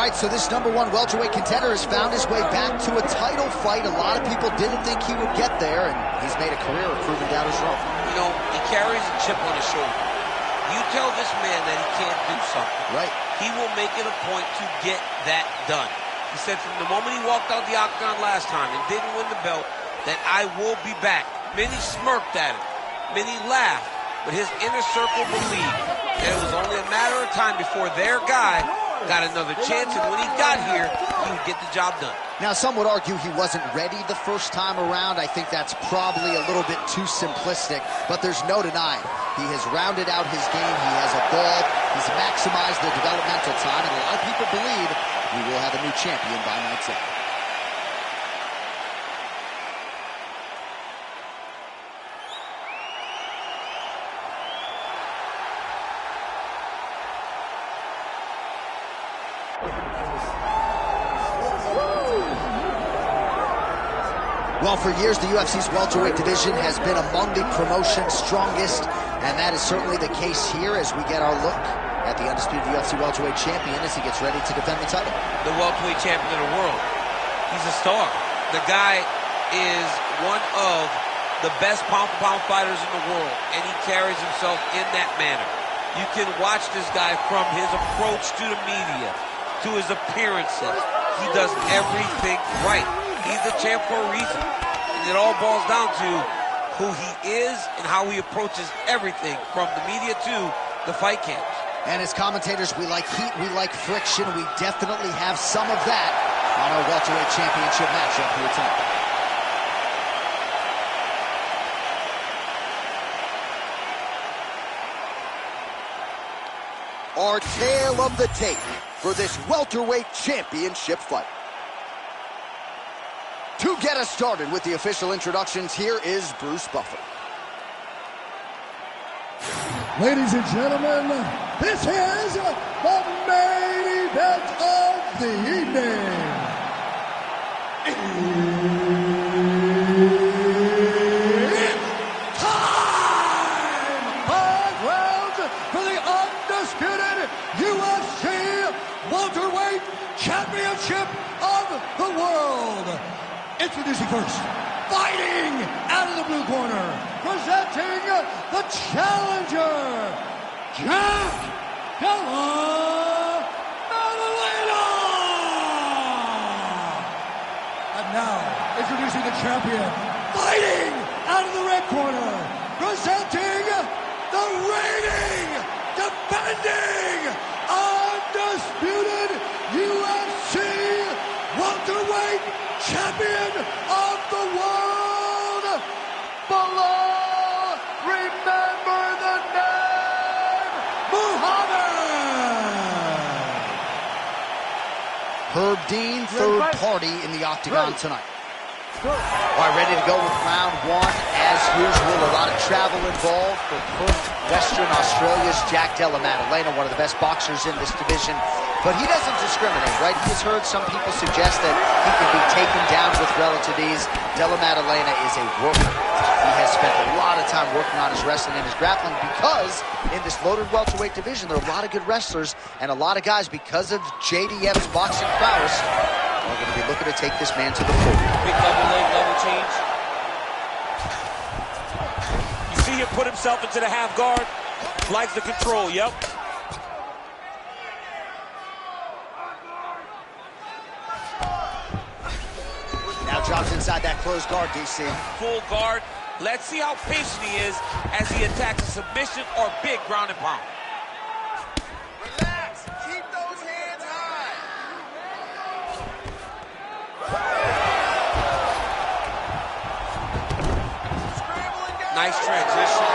right, so this #1 welterweight contender has found his way back to a title fight. A lot of people didn't think he would get there, and he's made a career of proving doubters wrong. You know, he carries a chip on his shoulder. You tell this man that he can't do something. Right. He will make it a point to get that done. He said from the moment he walked out the octagon last time and didn't win the belt, that I will be back. Many smirked at him. Many laughed. But his inner circle believed that it was only a matter of time before their guy got another chance, and when he got here, he would get the job done. Now, some would argue he wasn't ready the first time around. I think that's probably a little bit too simplistic, but there's no denying. He has rounded out his game. He has evolved. He's maximized the developmental time, and a lot of people believe we will have a new champion by night's end. Well, for years, the UFC's welterweight division has been among the promotion's strongest, and that is certainly the case here as we get our look at the undisputed UFC welterweight champion as he gets ready to defend the title. The welterweight champion of the world. He's a star. The guy is one of the best pound-for-pound fighters in the world, and he carries himself in that manner. You can watch this guy from his approach to the media, to his appearances. He does everything right. He's the champ for a reason. And it all boils down to who he is and how he approaches everything from the media to the fight camps. And as commentators, we like heat, we like friction. We definitely have some of that on our welterweight championship matchup here tonight. Our tale of the tape for this welterweight championship fight. To get us started with the official introductions, here is Bruce Buffer. Ladies and gentlemen, this is the main event of the evening. It's time! 5 rounds for the undisputed UFC welterweight championship of the world. Introducing first, fighting out of the blue corner, presenting the challenger, Della, Maddalena! And now, introducing the champion, fighting out of the red corner, presenting the reigning, defending, undisputed UFC welterweight champion of the world, below, remember the name, Muhammad! Herb Dean, third party in the octagon tonight. All right, ready to go with round 1. As usual, a lot of travel involved for Perth, Western Australia's Jack Della Maddalena, one of the best boxers in this division. But he doesn't discriminate, right? He's heard some people suggest that he can be taken down with relative ease. Della Maddalena is a worker. He has spent a lot of time working on his wrestling and his grappling because in this loaded welterweight division, there are a lot of good wrestlers and a lot of guys, because of JDM's boxing prowess, are going to be looking to take this man to the floor. Big level leg, level change. You see him put himself into the half guard. Likes the control, yep. Now drops inside that closed guard, DC. Full guard. Let's see how patient he is as he attacks a submission or big ground and pound. Relax. Keep those hands high. Nice transition.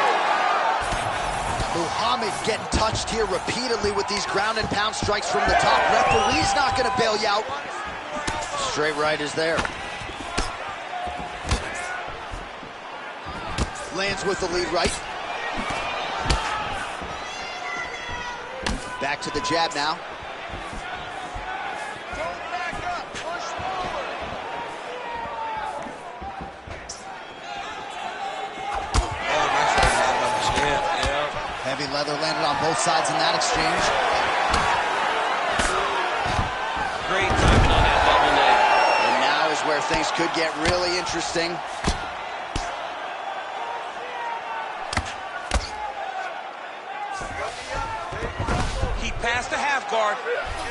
Muhammad getting touched here repeatedly with these ground and pound strikes from the top. Referee's not going to bail you out. Straight right is there. Lands with the lead right. Back to the jab now. Don't back up. Push forward. Oh, nice right. Yeah. Heavy leather landed on both sides in that exchange. Great timing on that double leg. And now is where things could get really interesting. He passed the half guard,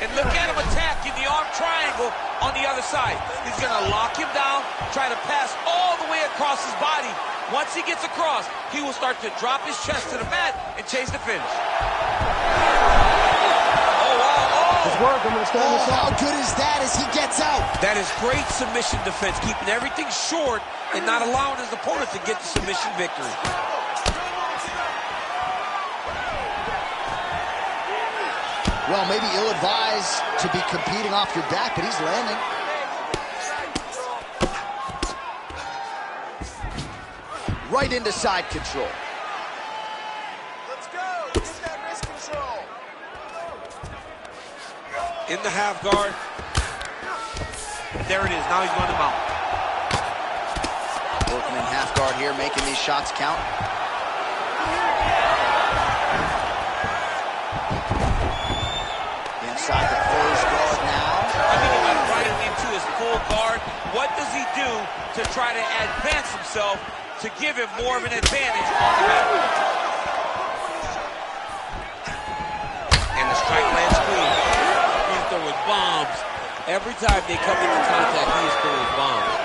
and look at him attacking the arm triangle on the other side. He's gonna lock him down, try to pass all the way across his body. Once he gets across, he will start to drop his chest to the mat and chase the finish. Oh, how good is that as he gets out? That is great submission defense, keeping everything short and not allowing his opponent to get the submission victory. Well, maybe ill-advised to be competing off your back, but he's landing. Right into side control. Let's go. Get that wrist control. In the half guard. There it is. Now he's going to mount. Working in half guard here, making these shots count. Inside the closed guard now. I think about right into his full guard. What does he do to try to advance himself to give him more of an advantage on the mat? And the strike lands clean. He's throwing bombs. Every time they come into contact, he is throwing bombs.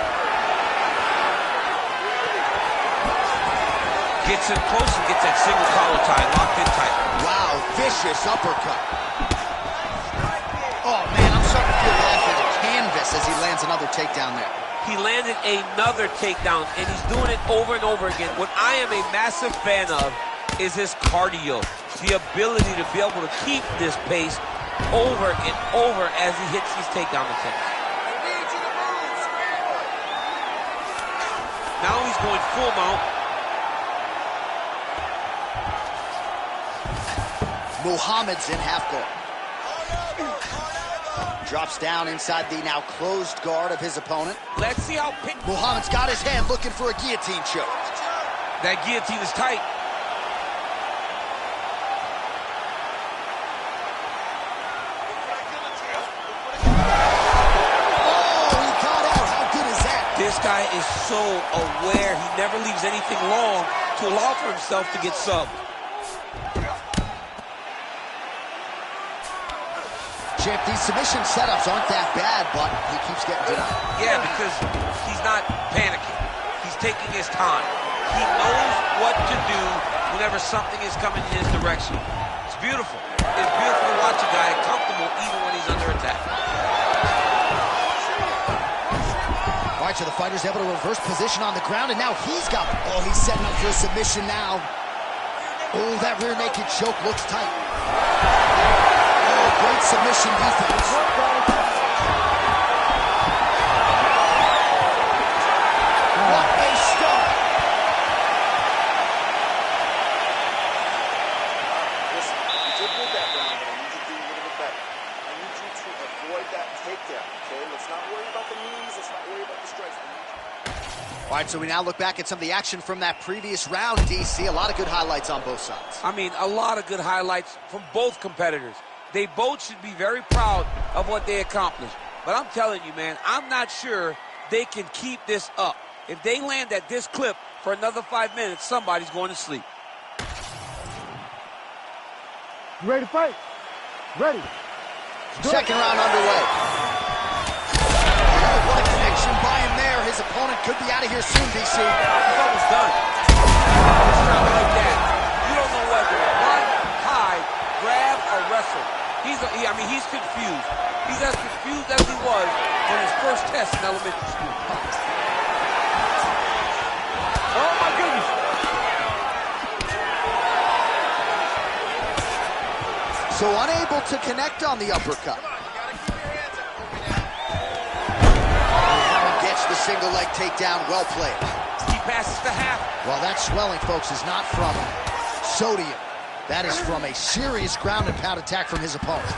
Gets in close and gets that single collar tie locked in tight. Wow, vicious uppercut. Oh, man, I'm starting to feel bad for the canvas as he lands another takedown there. He landed another takedown, and he's doing it over and over again. What I am a massive fan of is his cardio, the ability to be able to keep this pace over and over as he hits these takedown attempts. Now he's going full mount. Muhammad's in half guard. Drops down inside the now closed guard of his opponent. Let's see how Muhammad's got his hand looking for a guillotine choke. That guillotine is tight. Oh, he got out. How good is that? This guy is so aware. He never leaves anything long to allow for himself to get subbed. Champ, these submission setups aren't that bad, but he keeps getting denied. Yeah, because he's not panicking. He's taking his time. He knows what to do whenever something is coming in his direction. It's beautiful. It's beautiful to watch a guy comfortable even when he's under attack. All right, so the fighter's able to reverse position on the ground, and now he's got... Oh, he's setting up for a submission now. Oh, that rear naked choke looks tight. Great submission defense. What a start. Listen, you did good that round, but I need you to do a little bit better. I need you to avoid that takedown, okay? Let's not worry about the knees. Let's not worry about the strikes. All right, so we now look back at some of the action from that previous round, DC. A lot of good highlights on both sides. I mean, a lot of good highlights from both competitors. They both should be very proud of what they accomplished. But I'm telling you, man, I'm not sure they can keep this up. If they land at this clip for another 5 minutes, somebody's going to sleep. You ready to fight? Ready. Second round underway. Oh, what a connection by him there. His opponent could be out of here soon, DC. It's almost done. Like that. You don't know whether to run, hide, grab, or wrestle. He's confused. He's as confused as he was on his first test in elementary school. Oh, my goodness. So unable to connect on the uppercut. Muhammad gets the single leg takedown. Well played. He passes the half. Well, that swelling, folks, is not from sodium. That is from a serious ground and pound attack from his opponent.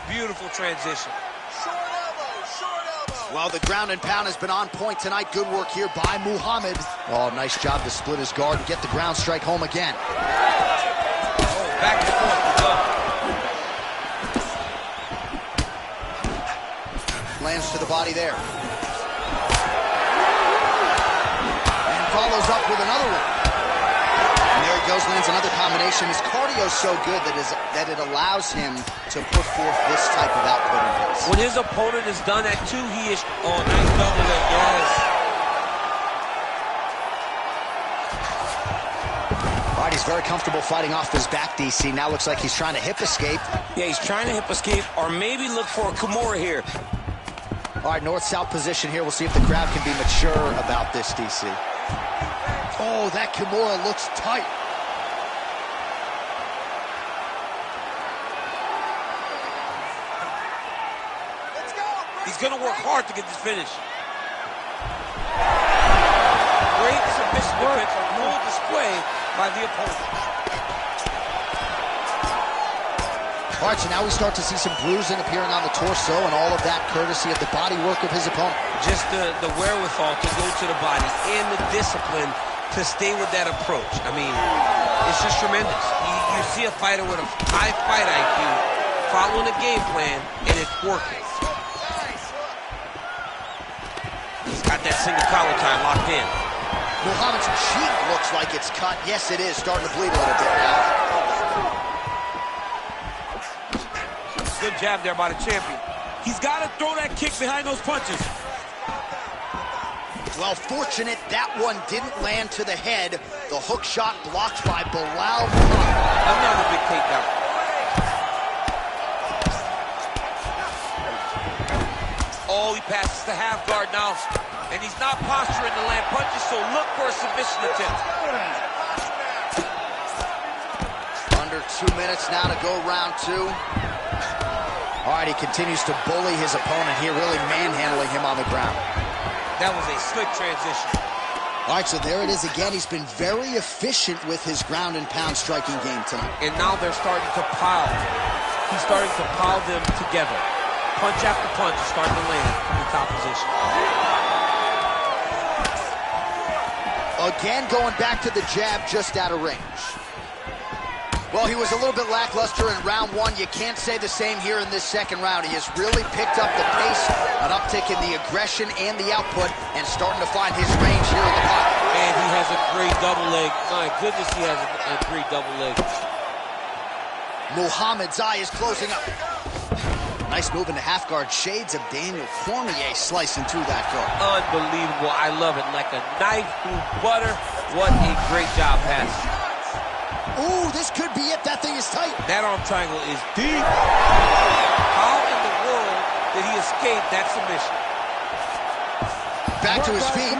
Beautiful transition. Short elbow, short elbow. Well, the ground and pound has been on point tonight. Good work here by Muhammad. Oh, nice job to split his guard and get the ground strike home again. Oh, back and forth we go. Lands to the body there. And follows up with another one. And there he goes, lands another combination. His cardio is so good that it allows him to put forth this type of output and pace. When his opponent is done at 2, he is... Oh, nice double leg, yes. All right, he's very comfortable fighting off his back, DC. Now looks like he's trying to hip escape. Yeah, he's trying to hip escape or maybe look for a Kimura here. All right, north-south position here. We'll see if the crowd can be mature about this, DC. Oh, that Kimura looks tight. Let's go. He's going to work hard to get this finish. Great submission defense on full display by the opponent. All right, so now we start to see some bruising appearing on the torso, and all of that courtesy of the body work of his opponent. Just the wherewithal to go to the body and the discipline to stay with that approach. I mean, it's just tremendous. You see a fighter with a high fight IQ following a game plan, and it's working. He's got that single collar tie locked in. Muhammad's cheek looks like it's cut. Yes, it is. Starting to bleed a little bit now. Good jab there by the champion. He's got to throw that kick behind those punches. Well, fortunate that one didn't land to the head. The hook shot blocked by Bilal. Another big takedown. Oh, he passes the half guard now. And he's not posturing to land punches, so look for a submission attempt. Under 2 minutes now to go round 2. All right, he continues to bully his opponent here, really manhandling him on the ground. That was a slick transition. All right, so there it is again. He's been very efficient with his ground and pound striking game tonight. And now they're starting to pile. He's starting to pile them together. Punch after punch is starting to land from the top position. Again, going back to the jab just out of range. Well, he was a little bit lackluster in round 1. You can't say the same here in this second round. He has really picked up the pace, an uptick in the aggression and the output, and starting to find his range here in the pocket. And he has a great double leg. My goodness, he has a great double leg. Muhammad's eye is closing up. Nice move into half guard. Shades of Daniel Cormier slicing through that guard. Unbelievable. I love it. Like a knife through butter. What a great job passing. Ooh, this could be it. That thing is tight. That arm triangle is deep. How in the world did he escape that submission? Back to his feet.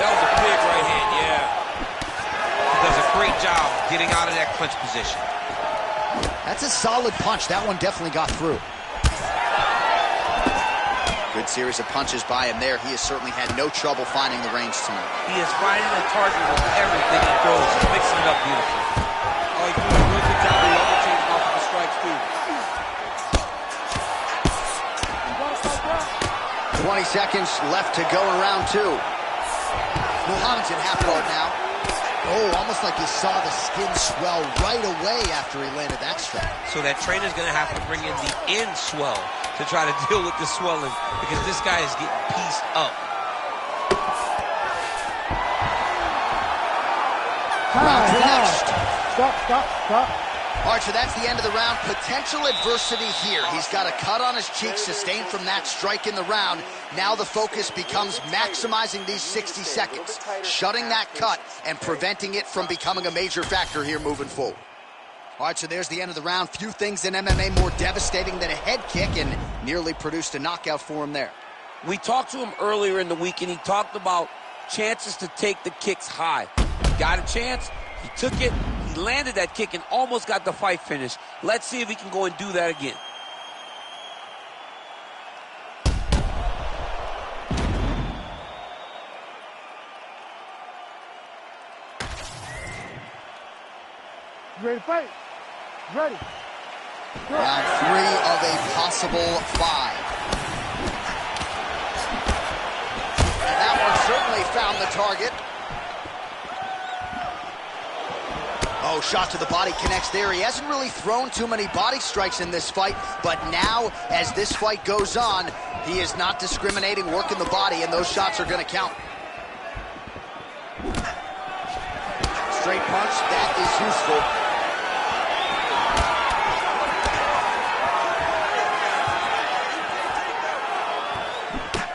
That was a big right hand, yeah. He does a great job getting out of that clinch position. That's a solid punch. That one definitely got through. Good series of punches by him there. He has certainly had no trouble finding the range tonight. He is finding the target with everything he throws. He's mixing it up beautifully. Oh, he's doing a really good job of level changing off of the strikes, too. 20 seconds left to go in round 2. Muhammad's in half guard now. Oh, almost like you saw the skin swell right away after he landed that strike. So that trainer's going to have to bring in the end swell to try to deal with the swelling, because this guy is getting pieced up. Round 2 next. Stop. All right, so that's the end of the round. Potential adversity here. He's got a cut on his cheek sustained from that strike in the round. Now the focus becomes maximizing these 60 seconds, shutting that cut and preventing it from becoming a major factor here moving forward. All right, so there's the end of the round. Few things in MMA more devastating than a head kick, and nearly produced a knockout for him there. We talked to him earlier in the week, and he talked about chances to take the kicks high. He got a chance, he took it, he landed that kick and almost got the fight finished. Let's see if he can go and do that again. You ready to fight? Ready. Round 3 of a possible 5. And that one certainly found the target. Oh, shot to the body connects there. He hasn't really thrown too many body strikes in this fight, but now, as this fight goes on, he is not discriminating, working the body, and those shots are going to count. Straight punch, that is useful.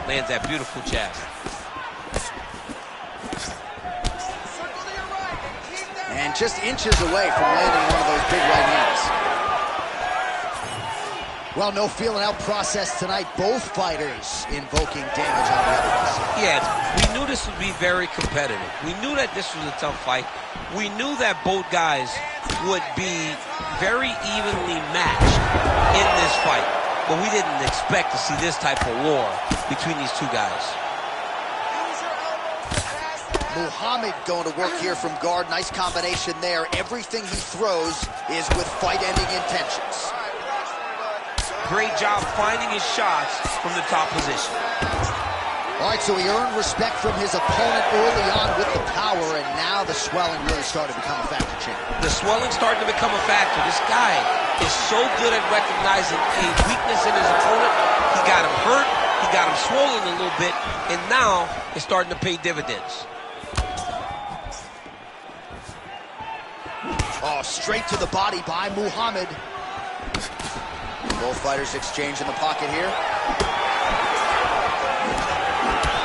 Lands that beautiful jab. And just inches away from landing one of those big right hands. Well, no feeling out process tonight. Both fighters invoking damage on the others. Yeah, we knew this would be very competitive. We knew that this was a tough fight. We knew that both guys would be very evenly matched in this fight. But we didn't expect to see this type of war between these two guys. Muhammad going to work here from guard. Nice combination there. Everything he throws is with fight-ending intentions. Great job finding his shots from the top position. All right, so he earned respect from his opponent early on with the power, and now the swelling really started to become a factor, champ. The swelling started to become a factor. This guy is so good at recognizing a weakness in his opponent. He got him hurt, he got him swollen a little bit, and now it's starting to pay dividends. Oh, straight to the body by Muhammad. Both fighters exchange in the pocket here.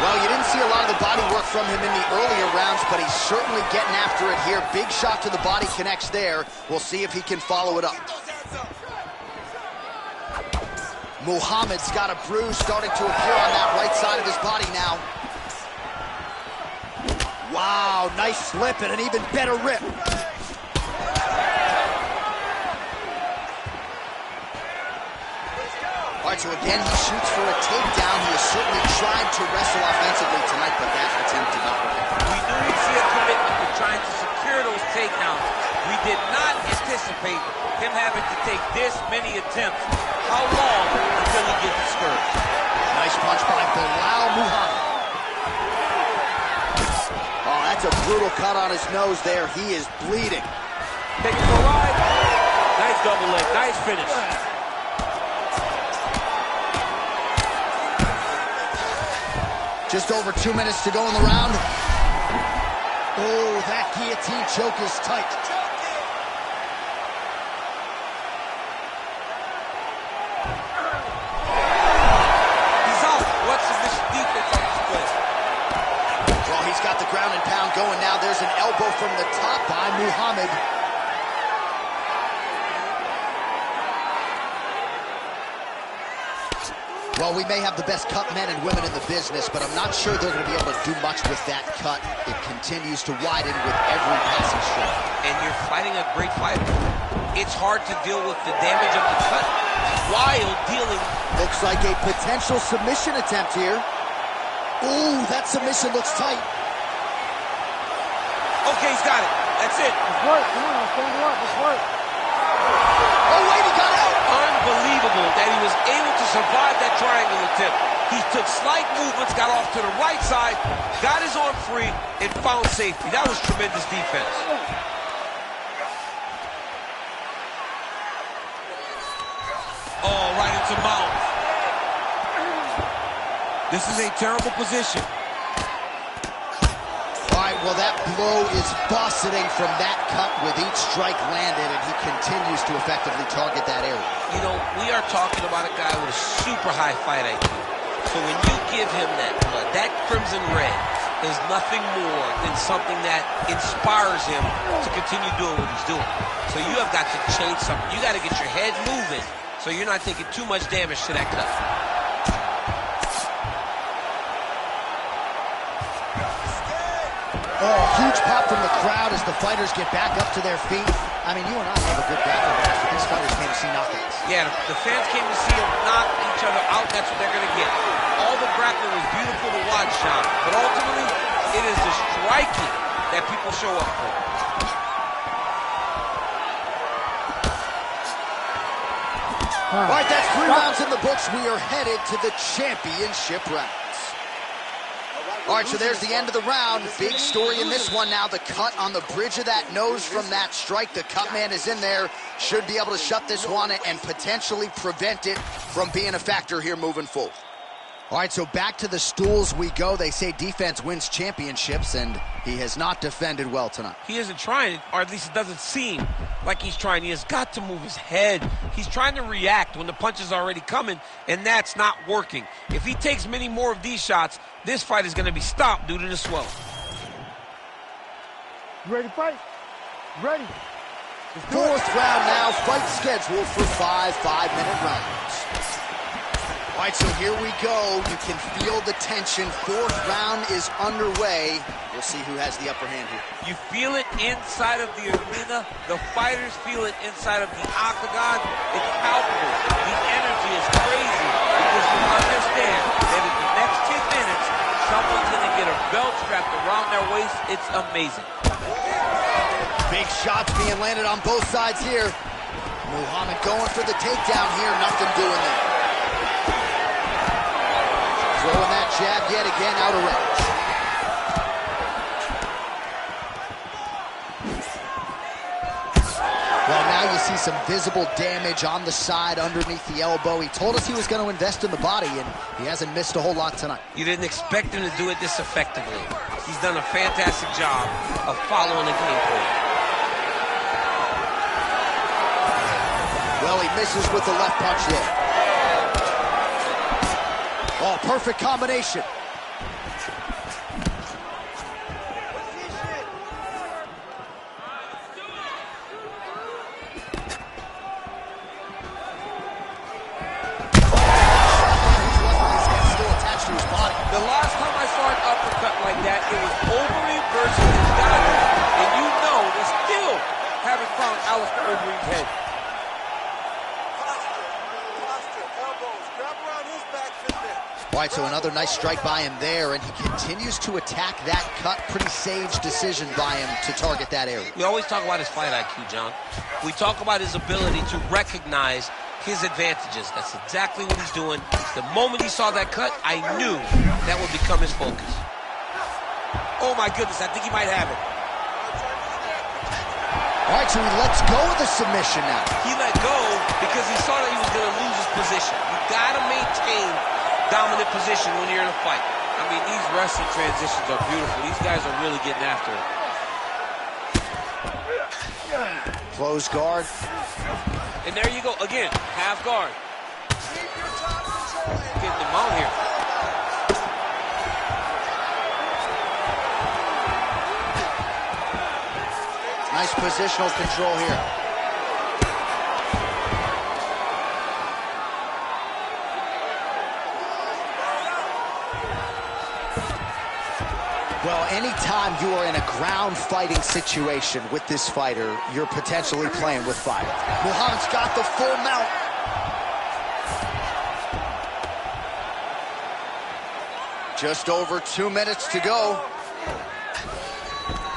Well, you didn't see a lot of the body work from him in the earlier rounds, but he's certainly getting after it here. Big shot to the body connects there. We'll see if he can follow it up. Muhammad's got a bruise starting to appear on that right side of his body now. Wow, nice flip and an even better rip. All right, so again, he shoots for a takedown. He has certainly tried to wrestle offensively tonight, but that attempt did not work. We knew we'd see a commitment to trying to secure those takedowns. We did not anticipate him having to take this many attempts. How long until he gets discouraged? Nice punch by Bilal Muhammad. Oh, that's a brutal cut on his nose there. He is bleeding. Take it for a ride. Nice double leg, nice finish. Just over 2 minutes to go in the round. Oh, that guillotine choke is tight. He's out. What submission defense on this play? Well, he's got the ground and pound going now. There's an elbow from the top by Muhammad. Well, we may have the best cut men and women in the business, but I'm not sure they're going to be able to do much with that cut. It continues to widen with every passing stroke. And you're fighting a great fighter. It's hard to deal with the damage of the cut while dealing. Looks like a potential submission attempt here. Ooh, that submission looks tight. Okay, he's got it. That's it. It's work. Come on, stand up. It's work. Oh, wait, he got out. Unbelievable that he was able to survive that triangle attempt. He took slight movements, got off to the right side, got his arm free, and found safety. That was tremendous defense. Oh, right into mouth. This is a terrible position. All right, well, that blow is bussing from that cut with each strike landed, and he continues to effectively target that area. You know, we are talking about a guy with a super high fight IQ. So when you give him that blood, that crimson red is nothing more than something that inspires him to continue doing what he's doing. So you have got to change something. You got to get your head moving so you're not taking too much damage to that cut. Oh, huge pop from the crowd as the fighters get back up to their feet. I mean, you and I have a good grappling match, but these fighters came to see knockouts. Yeah, the fans came to see them knock each other out. That's what they're going to get. All the grappling was beautiful to watch, Sean. But ultimately, it is the striking that people show up for. All right, that's 3 rounds in the books. We are headed to the championship rounds. All right, All right, so there's the end of the round. Big story in this one now. The cut on the bridge of that nose from that strike. The cut man is in there. Should be able to shut this one and potentially prevent it from being a factor here moving forward. All right, so back to the stools we go. They say defense wins championships, and he has not defended well tonight. He isn't trying, or at least it doesn't seem like he's trying. He has got to move his head. He's trying to react when the punch is already coming, and that's not working. If he takes many more of these shots, this fight is going to be stopped due to the swelling. You ready to fight? Ready. Fourth round now. Fight scheduled for 5 5-minute rounds. All right, so here we go. You can feel the tension. Fourth round is underway. We'll see who has the upper hand here. You feel it inside of the arena. The fighters feel it inside of the octagon. It's palpable. The energy is crazy because you understand that in the next 10 minutes, someone's going to get a belt strapped around their waist. It's amazing. Big shots being landed on both sides here. Muhammad going for the takedown here. Nothing doing there. Throwing that jab yet again out of range. Well, now you see some visible damage on the side underneath the elbow. He told us he was going to invest in the body, and he hasn't missed a whole lot tonight. You didn't expect him to do it this effectively. He's done a fantastic job of following the game plan. Well, he misses with the left punch there. Oh, perfect combination. The last time I saw an uppercut like that, it was Overeem versus Della, and you know they still haven't found Alistair Overeem's head. All right, so another nice strike by him there, and he continues to attack that cut. Pretty sage decision by him to target that area. We always talk about his fight IQ, John. We talk about his ability to recognize his advantages. That's exactly what he's doing. The moment he saw that cut, I knew that would become his focus. Oh my goodness, I think he might have it. All right, so he lets go of the submission now. He let go because he saw that he was going to lose his position. You got to maintain dominant position when you're in a fight. I mean, these wrestling transitions are beautiful. These guys are really getting after it. Close guard. And there you go, again, half guard. Getting them out here. Nice positional control here. Well, anytime you are in a ground fighting situation with this fighter, you're potentially playing with fire. Muhammad's got the full mount. Just over 2 minutes to go.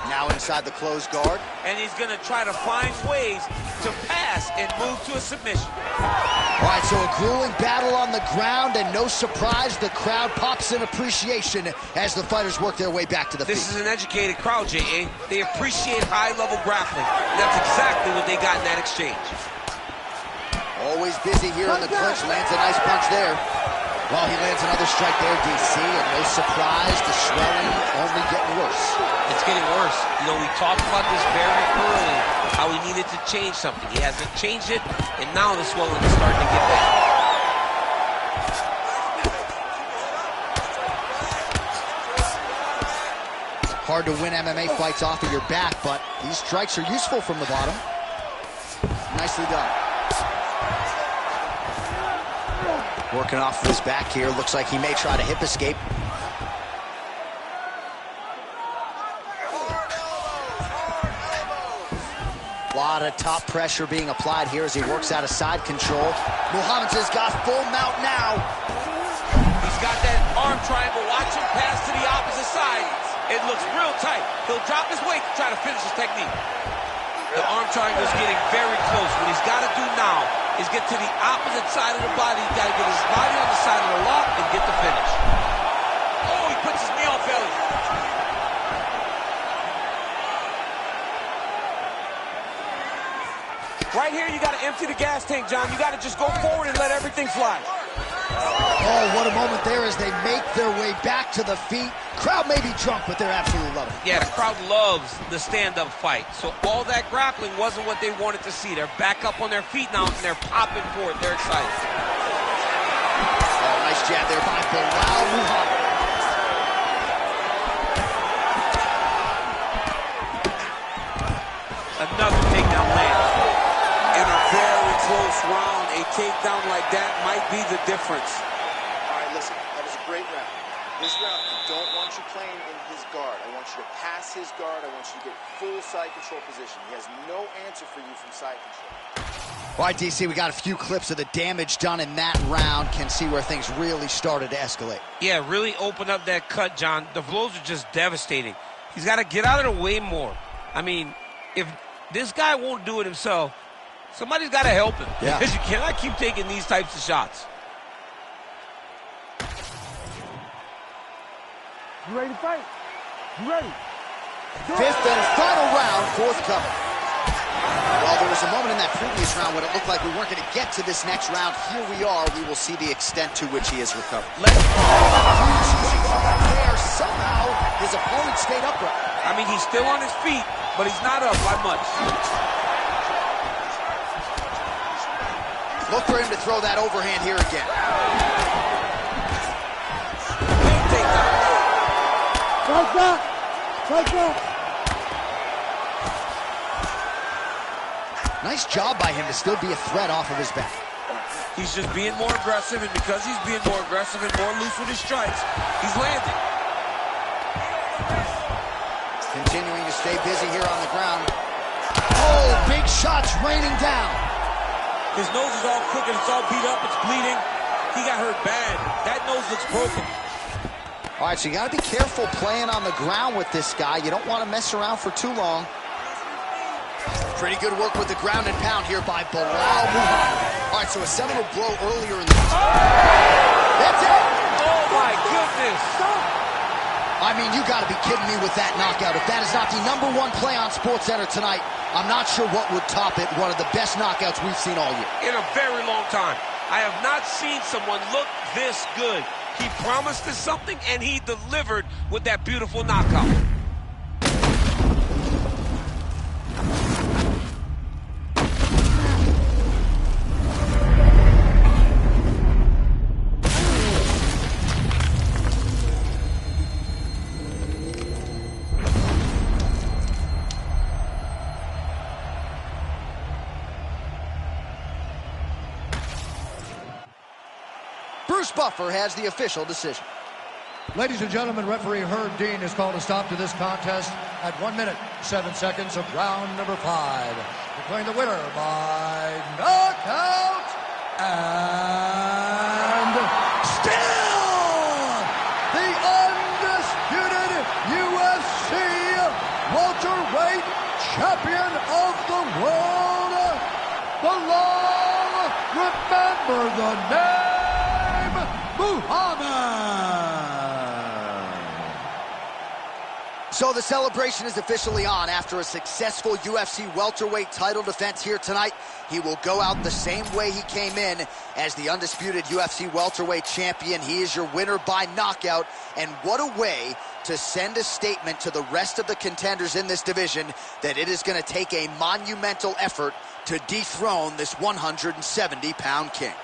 Now inside the closed guard. And he's going to try to find ways to pass and move to a submission. All right, so a grueling battle on the ground, and no surprise, the crowd pops in appreciation as the fighters work their way back to the feet. This is an educated crowd, J.A. They appreciate high-level grappling. That's exactly what they got in that exchange. Always busy here in the clinch, lands a nice punch there. Well, he lands another strike there, DC, and no surprise, the swelling only getting worse. It's getting worse. You know, we talked about this very early, how he needed to change something. He hasn't changed it, and now the swelling is starting to get bad. Hard to win MMA fights off of your back, but these strikes are useful from the bottom. Nicely done. Working off of his back here. Looks like he may try to hip escape. A lot of top pressure being applied here as he works out of side control. Muhammad has got full mount now. He's got that arm triangle. Watch him pass to the opposite side. It looks real tight. He'll drop his weight to try to finish his technique. The arm triangle is getting very close. What he's got to do now is get to the opposite side of the body. He's got to get his body on the side of the lock and get the finish. Oh, he puts his knee on belly. empty the gas tank, John. You got to just go forward and let everything fly. Oh, what a moment there as they make their way back to the feet. Crowd may be drunk, but they're absolutely loving it. Yeah, the crowd loves the stand-up fight. So all that grappling wasn't what they wanted to see. They're back up on their feet now, and they're popping for it. They're excited. Oh, nice jab there by Bilal Muhammad. Another takedown lands. In a very close round, a takedown like that might be the difference. All right, listen, that was a great round. This round, I don't want you playing in his guard. I want you to pass his guard. I want you to get full side control position. He has no answer for you from side control. All right, DC, we got a few clips of the damage done in that round. Can see where things really started to escalate. Yeah, really open up that cut, John. The blows are just devastating. He's got to get out of the way more. I mean, if this guy won't do it himself, somebody's got to help him. Yeah. Because you cannot keep taking these types of shots. You ready to fight? You ready? Fifth and final round, forthcoming. Well, there was a moment in that previous round when it looked like we weren't going to get to this next round. Here we are. We will see the extent to which he has recovered. There, somehow, his opponent stayed upright. I mean, he's still on his feet, but he's not up by much. Look for him to throw that overhand here again. Big takedown. Like that! Like that! Nice job by him to still be a threat off of his back. He's just being more aggressive, and because he's being more aggressive and more loose with his strikes, he's landing. Continuing to stay busy here on the ground. Oh, big shots raining down. His nose is all crooked, it's all beat up, it's bleeding. He got hurt bad. That nose looks broken. All right, so you got to be careful playing on the ground with this guy. You don't want to mess around for too long. Pretty good work with the ground and pound here by Bilal Muhammad. All right, so a seminal blow earlier in the... That's it! Oh, my goodness! I mean, you got to be kidding me with that knockout. If that is not the #1 play on SportsCenter tonight, I'm not sure what would top it. One of the best knockouts we've seen all year. In a very long time. I have not seen someone look this good. He promised us something, and he delivered with that beautiful knockout. Bruce Buffer has the official decision. Ladies and gentlemen, referee Herb Dean has called a stop to this contest at 1 minute, 7 seconds of round number 5. Declaring the winner by knockout and still the undisputed UFC welterweight champion of the world, Bilal, remember the name, Muhammad. So the celebration is officially on. After a successful UFC welterweight title defense here tonight, he will go out the same way he came in as the undisputed UFC welterweight champion. He is your winner by knockout, and what a way to send a statement to the rest of the contenders in this division that it is going to take a monumental effort to dethrone this 170-pound king.